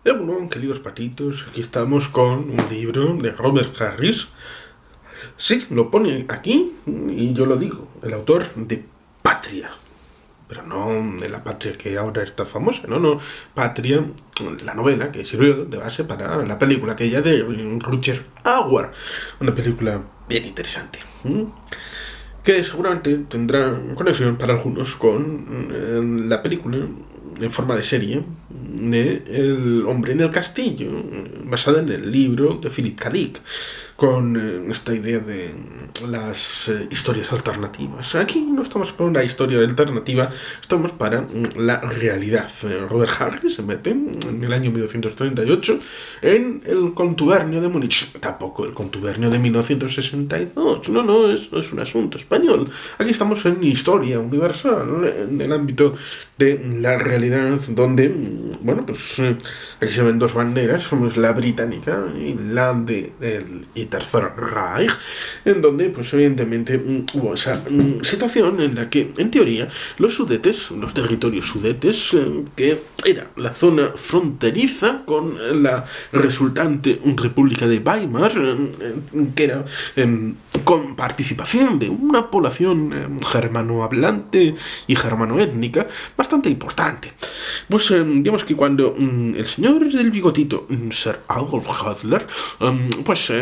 Bueno, queridos patitos, aquí estamos con un libro de Robert Harris. Sí, lo pone aquí y yo lo digo, el autor de Patria. Pero no de la Patria que ahora está famosa, no. Patria, la novela que sirvió de base para la película aquella de Rutger Hauer. Una película bien interesante. Que seguramente tendrá conexión para algunos con la película en forma de serie de El hombre en el castillo, basada en el libro de Philip K. Dick, con esta idea de las historias alternativas. Aquí no estamos para una historia alternativa, estamos para la realidad. Robert Harris se mete en el año 1938 en el contubernio de Múnich, tampoco el contubernio de 1962, no, es un asunto español. Aquí estamos en historia universal, en el ámbito de la realidad donde, bueno, pues aquí se ven dos banderas, somos la británica y la del Tercer Reich, en donde, pues evidentemente, hubo esa situación en la que, en teoría, los Sudetes, los territorios sudetes, que era la zona fronteriza con la resultante República de Weimar, que era con participación de una población germanohablante y germanoétnica bastante importante. Pues digamos que cuando el señor del bigotito, Sir Adolf Hitler, pues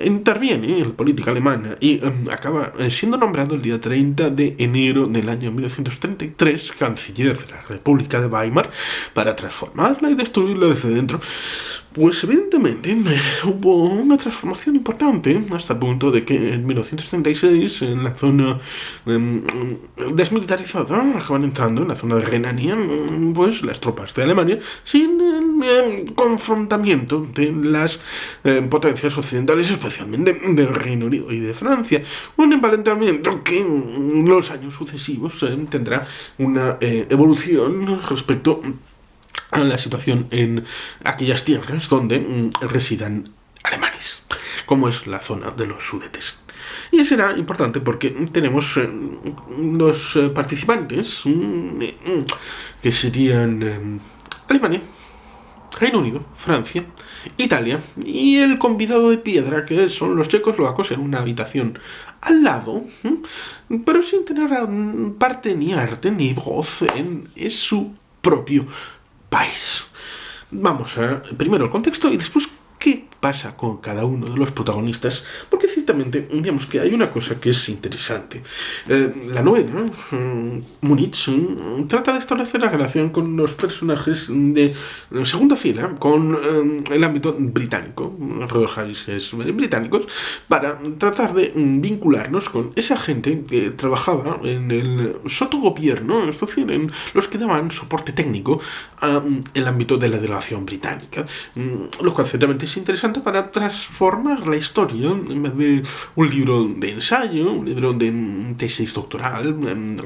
interviene en la política alemana y acaba siendo nombrado el día 30 de enero del año 1933 canciller de la República de Weimar para transformarla y destruirla desde dentro, pues evidentemente hubo una transformación importante hasta el punto de que en 1936 en la zona desmilitarizada acaban entrando en la zona de Renania pues las tropas de Alemania sin el confrontamiento de las potencias occidentales, especialmente del Reino Unido y de Francia. Un enfrentamiento que en los años sucesivos tendrá una evolución respecto a la situación en aquellas tierras donde residan alemanes, como es la zona de los Sudetes. Y será importante porque tenemos los participantes que serían Alemania, Reino Unido, Francia, Italia y el convidado de piedra, que son los checoslovacos, en una habitación al lado, pero sin tener parte ni arte ni voz en su propio país. Vamos a primero el contexto y después qué pasa con cada uno de los protagonistas, porque ciertamente digamos que hay una cosa que es interesante. La novela, Múnich, trata de establecer la relación con los personajes de segunda fila, con el ámbito británico, Robert Harris es británicos, para tratar de vincularnos con esa gente que trabajaba en el sotogobierno, es decir, en los que daban soporte técnico al ámbito de la delegación británica, lo cual ciertamente es interesante para transformar la historia en vez de un libro de ensayo, un libro de tesis doctoral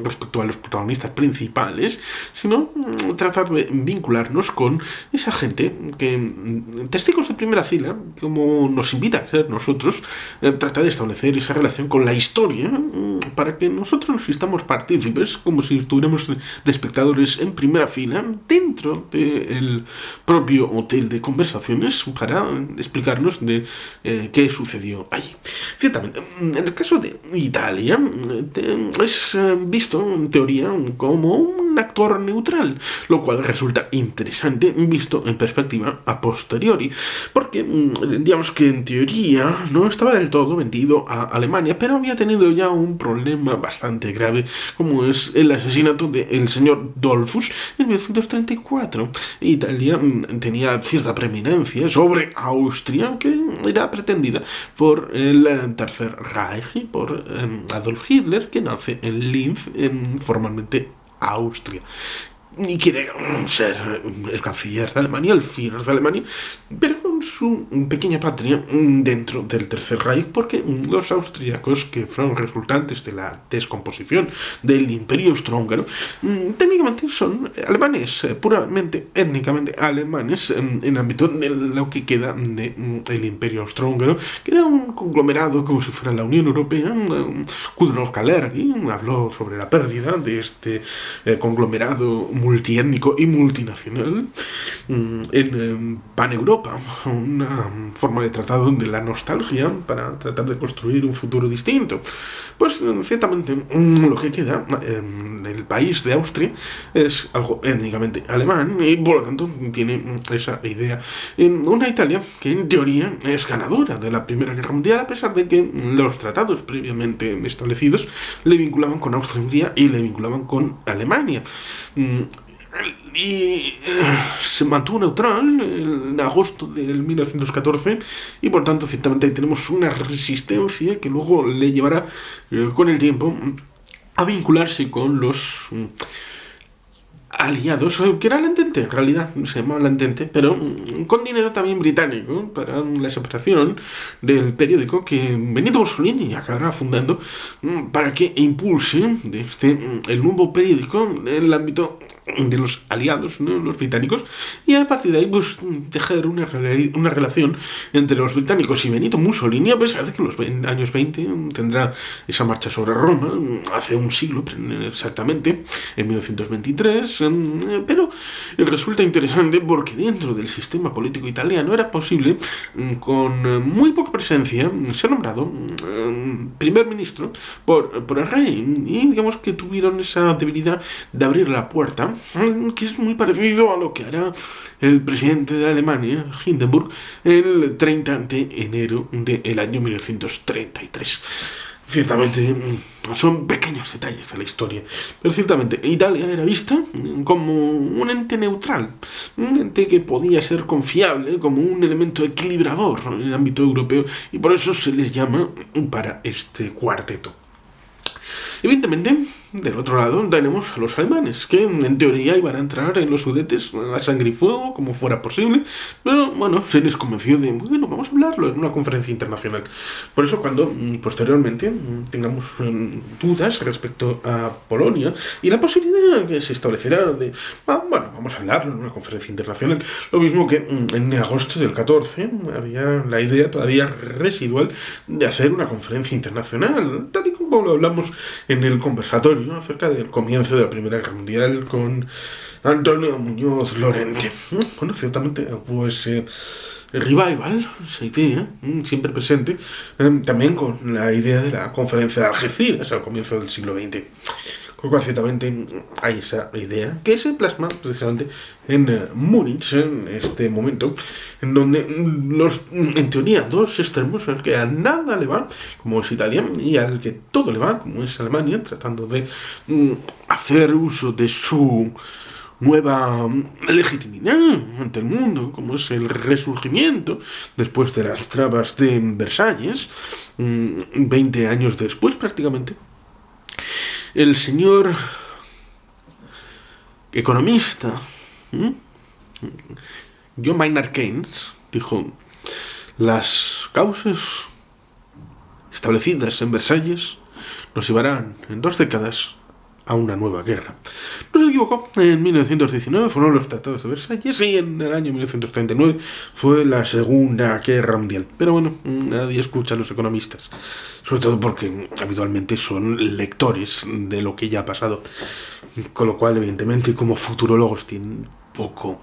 respecto a los protagonistas principales, sino tratar de vincularnos con esa gente que, testigos de primera fila, como nos invita a ser nosotros, trata de establecer esa relación con la historia para que nosotros nos sintamos partícipes, como si estuviéramos de espectadores en primera fila dentro del propio hotel de conversaciones para explicarnos de qué sucedió allí. Ciertamente, en el caso de Italia, es visto en teoría como un actor neutral, lo cual resulta interesante visto en perspectiva a posteriori, porque digamos que en teoría no estaba del todo vendido a Alemania, pero había tenido ya un problema bastante grave, como es el asesinato del señor Dollfuss en 1934. Italia tenía cierta preeminencia sobre Austria, que era pretendida por el Tercer Reich y por Adolf Hitler, que nace en Linz, formalmente Austria, y quiere ser el canciller de Alemania, el Führer de Alemania, pero su pequeña patria dentro del Tercer Reich, porque los austríacos, que fueron resultantes de la descomposición del Imperio Austrohúngaro, técnicamente son alemanes, puramente étnicamente alemanes, en ámbito de lo que queda del Imperio Austrohúngaro, que era un conglomerado como si fuera la Unión Europea. Kudrow Kalergi habló sobre la pérdida de este conglomerado multiétnico y multinacional en Pan-Europa, una forma de tratado de la nostalgia para tratar de construir un futuro distinto. Pues ciertamente lo que queda del país de Austria es algo étnicamente alemán y por lo tanto tiene esa idea. Una Italia que en teoría es ganadora de la Primera Guerra Mundial, a pesar de que los tratados previamente establecidos le vinculaban con Austria-Hungría y le vinculaban con Alemania. Y se mantuvo neutral en agosto del 1914 y por tanto ciertamente tenemos una resistencia que luego le llevará con el tiempo a vincularse con los aliados, que era la Entente, en realidad se llamaba la Entente, pero con dinero también británico para la separación del periódico que Benito Mussolini acabará fundando para que impulse el nuevo periódico en el ámbito de los aliados, ¿no?, los británicos, y a partir de ahí pues tejer una relación entre los británicos y Benito Mussolini, a pesar de que en los años 20 tendrá esa marcha sobre Roma, hace un siglo exactamente, en 1923, pero resulta interesante porque dentro del sistema político italiano era posible, con muy poca presencia, ser nombrado primer ministro por el rey, y digamos que tuvieron esa debilidad de abrir la puerta, que es muy parecido a lo que hará el presidente de Alemania, Hindenburg, el 30 de enero del año 1933. Ciertamente son pequeños detalles de la historia, pero ciertamente Italia era vista como un ente neutral, un ente que podía ser confiable, como un elemento equilibrador en el ámbito europeo, y por eso se les llama para este cuarteto. Evidentemente, del otro lado tenemos a los alemanes, que en teoría iban a entrar en los Sudetes a sangre y fuego, como fuera posible, pero bueno, se les convenció de, bueno, vamos a hablarlo en una conferencia internacional. Por eso cuando posteriormente tengamos dudas respecto a Polonia y la posibilidad que se establecerá de, bueno, vamos a hablarlo en una conferencia internacional, lo mismo que en agosto del 14 había la idea todavía residual de hacer una conferencia internacional, tal y como lo hablamos en el conversatorio acerca del comienzo de la Primera Guerra Mundial con Antonio Muñoz Lorente. Bueno, ciertamente hubo ese revival, esa idea, siempre presente, también con la idea de la conferencia de Algeciras al comienzo del siglo XX. Con lo cual, ciertamente, hay esa idea que se plasma precisamente en Múnich, en este momento, en donde en teoría, dos extremos, al que a nada le va, como es Italia, y al que todo le va, como es Alemania, tratando de hacer uso de su nueva legitimidad ante el mundo, como es el resurgimiento después de las trabas de Versalles, 20 años después prácticamente. El señor economista John Maynard Keynes dijo: las causas establecidas en Versalles nos llevarán en 2 décadas a una nueva guerra. No se equivocó, en 1919 fueron los tratados de Versalles y en el año 1939 fue la Segunda Guerra Mundial. Pero bueno, nadie escucha a los economistas, sobre todo porque habitualmente son lectores de lo que ya ha pasado, con lo cual evidentemente como futurólogos tienen poco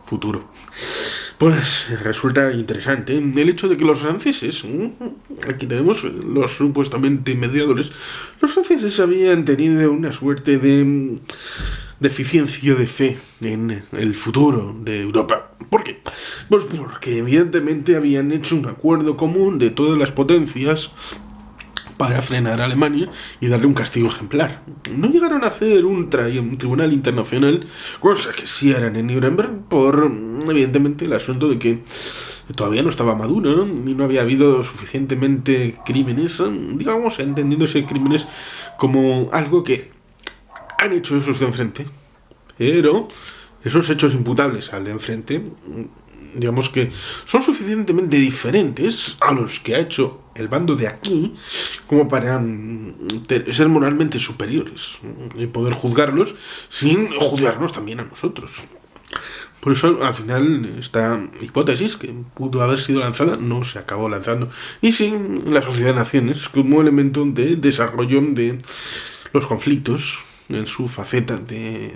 futuro. Pues resulta interesante el hecho de que los franceses, aquí tenemos los supuestamente mediadores, los franceses habían tenido una suerte de deficiencia de fe en el futuro de Europa. ¿Por qué? Pues porque evidentemente habían hecho un acuerdo común de todas las potencias para frenar a Alemania y darle un castigo ejemplar. No llegaron a hacer un tribunal internacional, cosa que sí eran en Nuremberg, por evidentemente el asunto de que todavía no estaba maduro y no había habido suficientemente crímenes, digamos, entendiéndose crímenes como algo que han hecho esos de enfrente, pero esos hechos imputables al de enfrente digamos que son suficientemente diferentes a los que ha hecho el bando de aquí como para ser moralmente superiores y poder juzgarlos sin juzgarnos también a nosotros. Por eso, al final, esta hipótesis que pudo haber sido lanzada no se acabó lanzando. Y sin la sociedad de naciones como elemento de desarrollo de los conflictos en su faceta de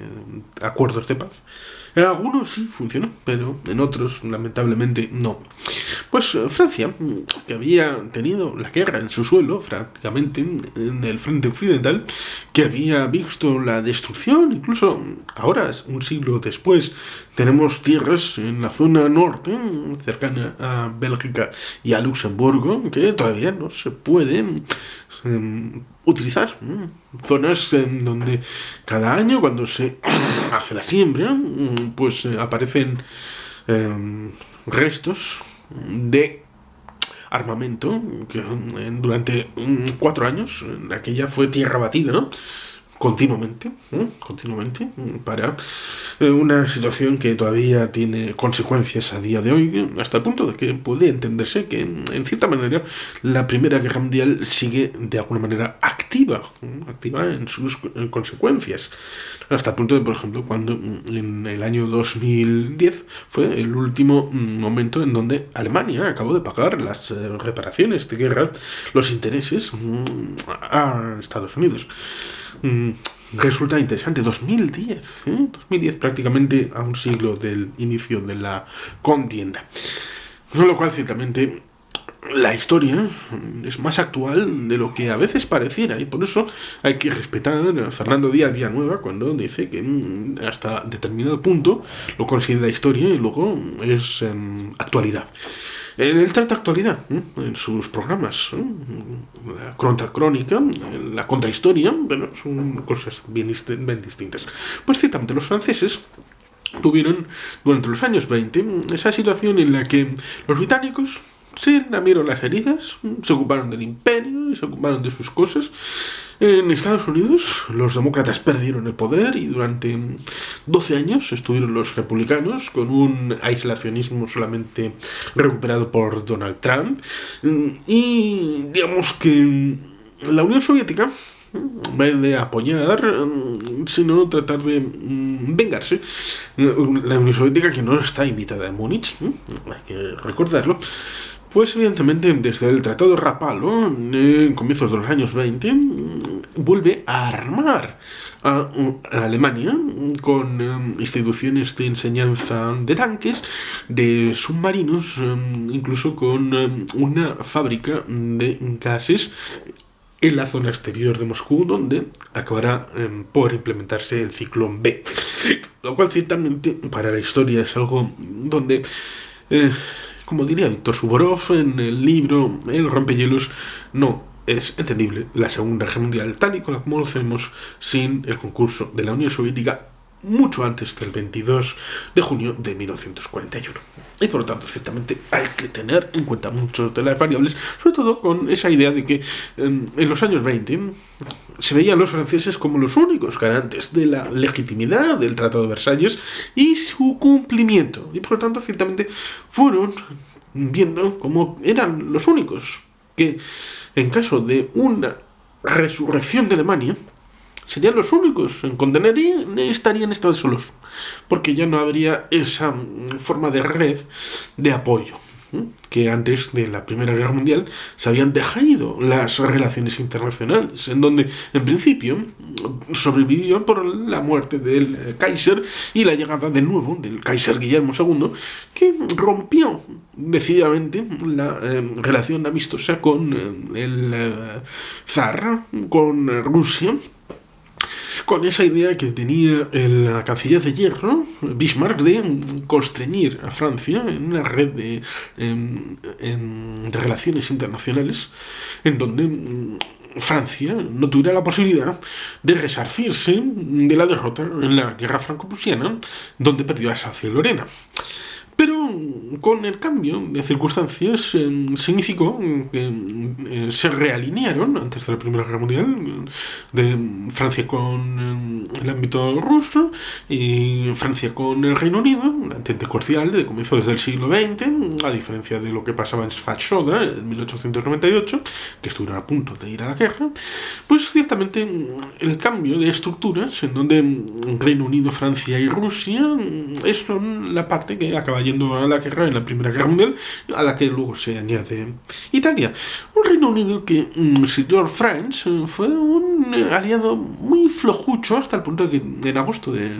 acuerdos de paz. En algunos sí funcionó, pero en otros, lamentablemente, no. Pues Francia, que había tenido la guerra en su suelo, prácticamente, en el frente occidental, que había visto la destrucción, incluso ahora, un siglo después, tenemos tierras en la zona norte, cercana a Bélgica y a Luxemburgo, que todavía no se pueden utilizar. Zonas donde cada año, cuando se hace la siembra, pues aparecen restos de armamento que durante 4 años aquella fue tierra batida, ¿no? Continuamente para una situación que todavía tiene consecuencias a día de hoy, hasta el punto de que puede entenderse que en cierta manera la Primera Guerra Mundial sigue de alguna manera activa en sus consecuencias, hasta el punto de, por ejemplo, cuando en el año 2010 fue el último momento en donde Alemania acabó de pagar las reparaciones de guerra, los intereses a Estados Unidos. Resulta interesante, 2010 prácticamente a un siglo del inicio de la contienda, con lo cual ciertamente la historia es más actual de lo que a veces pareciera, y por eso hay que respetar a Fernando Díaz Villanueva cuando dice que hasta determinado punto lo considera historia y luego es actualidad. Él trata actualidad en sus programas, la crónica, la contrahistoria, pero son cosas bien distintas. Pues ciertamente los franceses tuvieron durante los años 20 esa situación en la que los británicos se lamieron las heridas, se ocuparon del imperio y se ocuparon de sus cosas. En Estados Unidos los demócratas perdieron el poder y durante 12 años estuvieron los republicanos con un aislacionismo solamente recuperado por Donald Trump. Y digamos que la Unión Soviética, en vez de apoyar, sino tratar de vengarse, la Unión Soviética, que no está invitada en Múnich, hay que recordarlo, pues evidentemente desde el Tratado Rapallo, en comienzos de los años 20, vuelve a armar a Alemania con instituciones de enseñanza de tanques, de submarinos, incluso con una fábrica de gases en la zona exterior de Moscú, donde acabará por implementarse el Ciclón B. Lo cual ciertamente para la historia es algo donde... como diría Víctor Suvorov en el libro El rompehielos, no es entendible la Segunda Guerra Mundial tal y como la conocemos sin el concurso de la Unión Soviética mucho antes del 22 de junio de 1941. Y por lo tanto, ciertamente hay que tener en cuenta muchas de las variables, sobre todo con esa idea de que en los años 20 se veían los franceses como los únicos garantes de la legitimidad del Tratado de Versalles y su cumplimiento. Y por lo tanto, ciertamente fueron viendo como eran los únicos que, en caso de una resurrección de Alemania, serían los únicos en contener y estarían esta vez solos, porque ya no habría esa forma de red de apoyo que antes de la Primera Guerra Mundial se habían dejado las relaciones internacionales, en donde en principio sobrevivió por la muerte del Kaiser y la llegada de nuevo del Kaiser Guillermo II, que rompió decididamente la relación amistosa con el zar, con Rusia, con esa idea que tenía el canciller de hierro, Bismarck, de constreñir a Francia en una red de relaciones internacionales en donde Francia no tuviera la posibilidad de resarcirse de la derrota en la guerra franco-prusiana, donde perdió a Alsacia y Lorena. Pero con el cambio de circunstancias significó que se realinearon antes de la Primera Guerra Mundial de Francia con el ámbito ruso y Francia con el Reino Unido, un entente cordial de comienzo desde el siglo XX, a diferencia de lo que pasaba en Sfaxoda en 1898, que estuvieron a punto de ir a la guerra. Pues ciertamente el cambio de estructuras en donde Reino Unido, Francia y Rusia son la parte que acaba yendo a la guerra en la Primera Guerra Mundial, a la que luego se añade Italia. Un Reino Unido que Sir George Friends fue un aliado muy flojucho hasta el punto de que en agosto de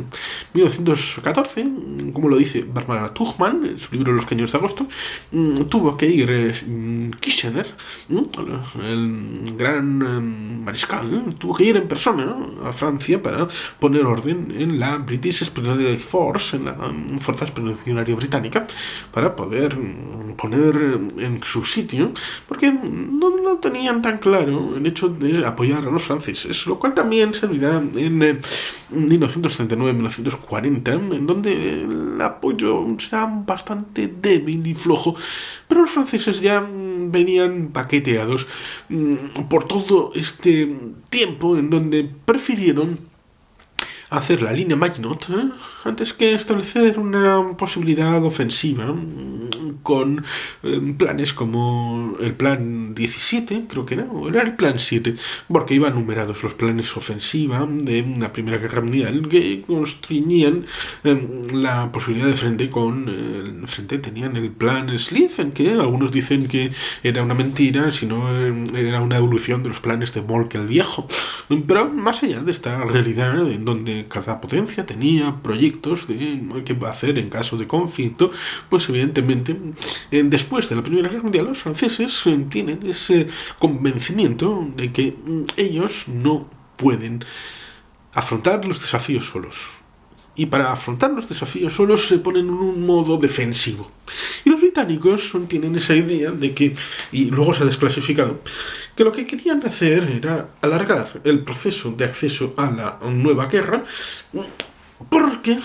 1914, como lo dice Barbara Tuchman en su libro Los Cañones de Agosto, tuvo que ir Kitchener, el gran mariscal, tuvo que ir en persona a Francia para poner orden en la British Expeditionary Force, en la Fuerza Expedicionaria Británica, para poder poner en su sitio, porque no tenían tan claro el hecho de apoyar a los franceses, lo cual también servirá en 1939-1940, en donde el apoyo será bastante débil y flojo, pero los franceses ya venían paqueteados por todo este tiempo en donde prefirieron hacer la línea Maginot antes que establecer una posibilidad ofensiva con planes como el plan 17, creo que era, o era el plan 7, porque iban numerados los planes ofensiva de la Primera Guerra Mundial que constriñían la posibilidad de frente con el frente. Tenían el plan Schlieffen, que algunos dicen que era una mentira, sino era una evolución de los planes de Moltke el Viejo, pero más allá de esta realidad en donde cada potencia tenía proyectos de qué hacer en caso de conflicto, pues evidentemente después de la Primera Guerra Mundial los franceses tienen ese convencimiento de que ellos no pueden afrontar los desafíos solos. Y para afrontar los desafíos solos se ponen en un modo defensivo. Y los británicos tienen esa idea de que, y luego se ha desclasificado, que lo que querían hacer era alargar el proceso de acceso a la nueva guerra, porque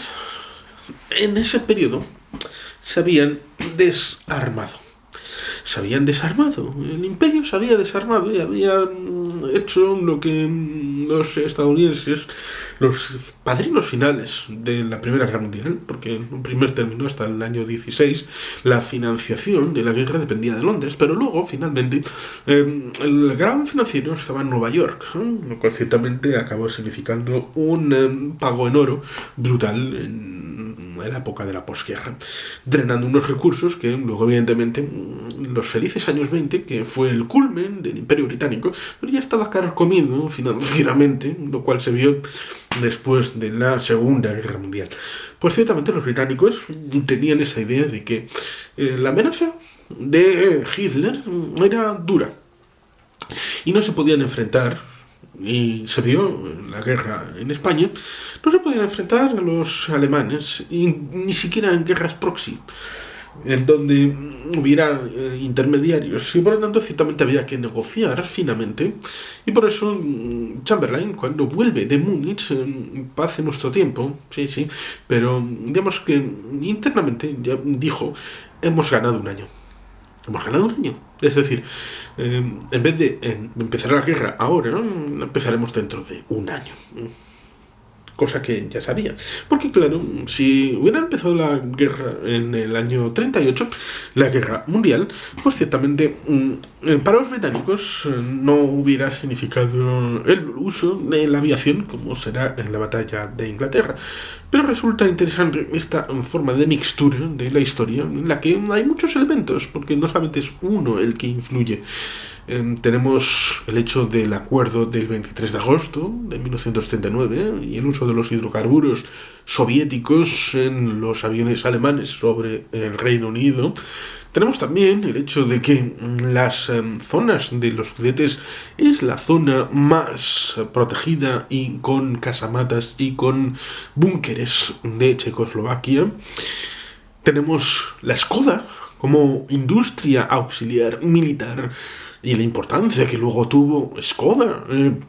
en ese periodo se habían desarmado. El imperio se había desarmado y había hecho lo que los estadounidenses, los padrinos finales de la Primera Guerra Mundial, porque en un primer término hasta el año 16 la financiación de la guerra dependía de Londres, pero luego finalmente el gran financiero estaba en Nueva York, lo cual ciertamente acabó significando un pago en oro brutal en la época de la posguerra, drenando unos recursos que luego evidentemente los felices años 20, que fue el culmen del Imperio Británico, pero ya estaba carcomido financieramente, lo cual se vio después de la Segunda Guerra Mundial. Pues ciertamente los británicos tenían esa idea de que la amenaza de Hitler era dura y no se podían enfrentar, y se vio en la guerra en España, no se podían enfrentar a los alemanes, ni siquiera en guerras proxy, en donde hubiera intermediarios, y por lo tanto ciertamente había que negociar finamente, y por eso Chamberlain, cuando vuelve de Múnich, paz en nuestro tiempo, sí, pero digamos que internamente ya dijo, hemos ganado un año. Es decir, en vez de empezar la guerra ahora, empezaremos dentro de un año. Cosa que ya sabía. Porque claro, si hubiera empezado la guerra en el año 38, la guerra mundial, pues ciertamente para los británicos no hubiera significado el uso de la aviación como será en la batalla de Inglaterra. Pero resulta interesante esta forma de mixtura de la historia en la que hay muchos elementos, porque no solamente es uno el que influye. Tenemos el hecho del acuerdo del 23 de agosto de 1939 y el uso de los hidrocarburos soviéticos en los aviones alemanes sobre el Reino Unido. Tenemos también el hecho de que las zonas de los Sudetes es la zona más protegida y con casamatas y con búnkeres de Checoslovaquia. Tenemos la Skoda como industria auxiliar militar y la importancia que luego tuvo Skoda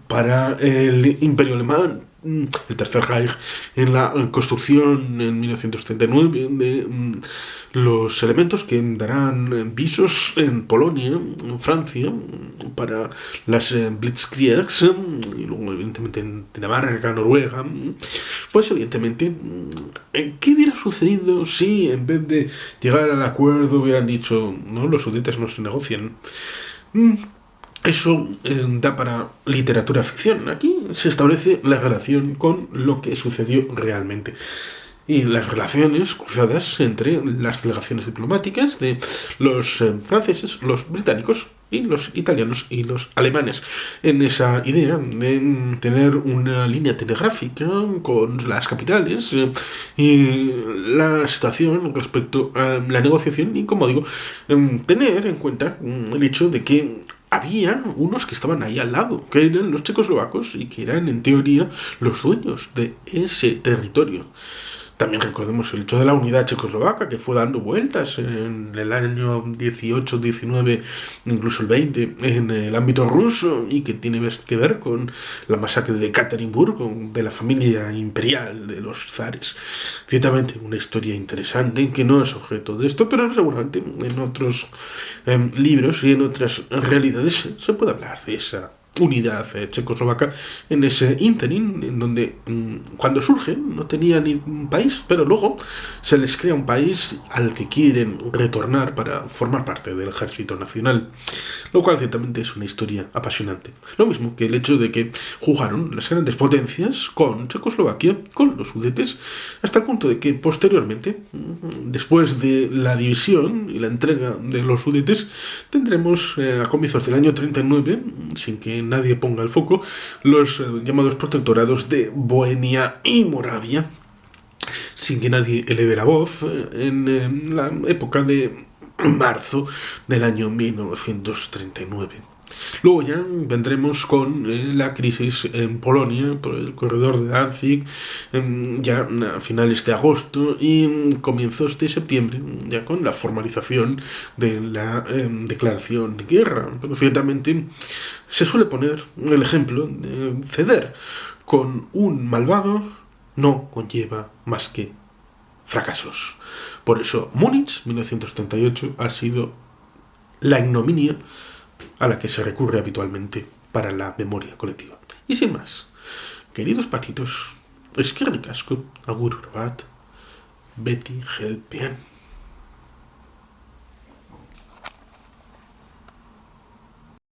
para el Imperio Alemán el Tercer Reich en la construcción en 1939 de los elementos que darán visos en Polonia, en Francia, para las Blitzkriegs, y luego evidentemente en Dinamarca, Noruega. Pues evidentemente, ¿qué hubiera sucedido si en vez de llegar al acuerdo hubieran dicho, no, los sudetes no se negocian? Eso da para literatura ficción. Aquí se establece la relación con lo que sucedió realmente. Y las relaciones cruzadas entre las delegaciones diplomáticas de los franceses, los británicos y los italianos y los alemanes, en esa idea de tener una línea telegráfica con las capitales y la situación respecto a la negociación y, como digo, tener en cuenta el hecho de que había unos que estaban ahí al lado, que eran los checoslovacos y que eran en teoría los dueños de ese territorio. También recordemos el hecho de la unidad checoslovaca, que fue dando vueltas en el año 18, 19, incluso el 20, en el ámbito ruso, y que tiene que ver con la masacre de Ekaterimburgo, de la familia imperial de los zares. Ciertamente una historia interesante, que no es objeto de esto, pero seguramente en otros libros y en otras realidades se puede hablar de esa unidad checoslovaca en ese ínterin, en donde cuando surge no tenía ni un país, pero luego se les crea un país al que quieren retornar para formar parte del ejército nacional, lo cual ciertamente es una historia apasionante. Lo mismo que el hecho de que jugaron las grandes potencias con Checoslovaquia, con los Sudetes, hasta el punto de que posteriormente, después de la división y la entrega de los Sudetes, tendremos a comienzos del año 39, sin que nadie ponga el foco, los llamados protectorados de Bohemia y Moravia, sin que nadie eleve la voz, en la época de marzo del año 1939. Luego ya vendremos con la crisis en Polonia por el corredor de Danzig, ya a finales de agosto y comienzos de septiembre, ya con la formalización de la declaración de guerra. Pero ciertamente se suele poner el ejemplo de ceder con un malvado no conlleva más que fracasos. Por eso Múnich 1938 ha sido la ignominia a la que se recurre habitualmente para la memoria colectiva. Y sin más, queridos patitos, eskerrik asko, agur bat, beti helpean.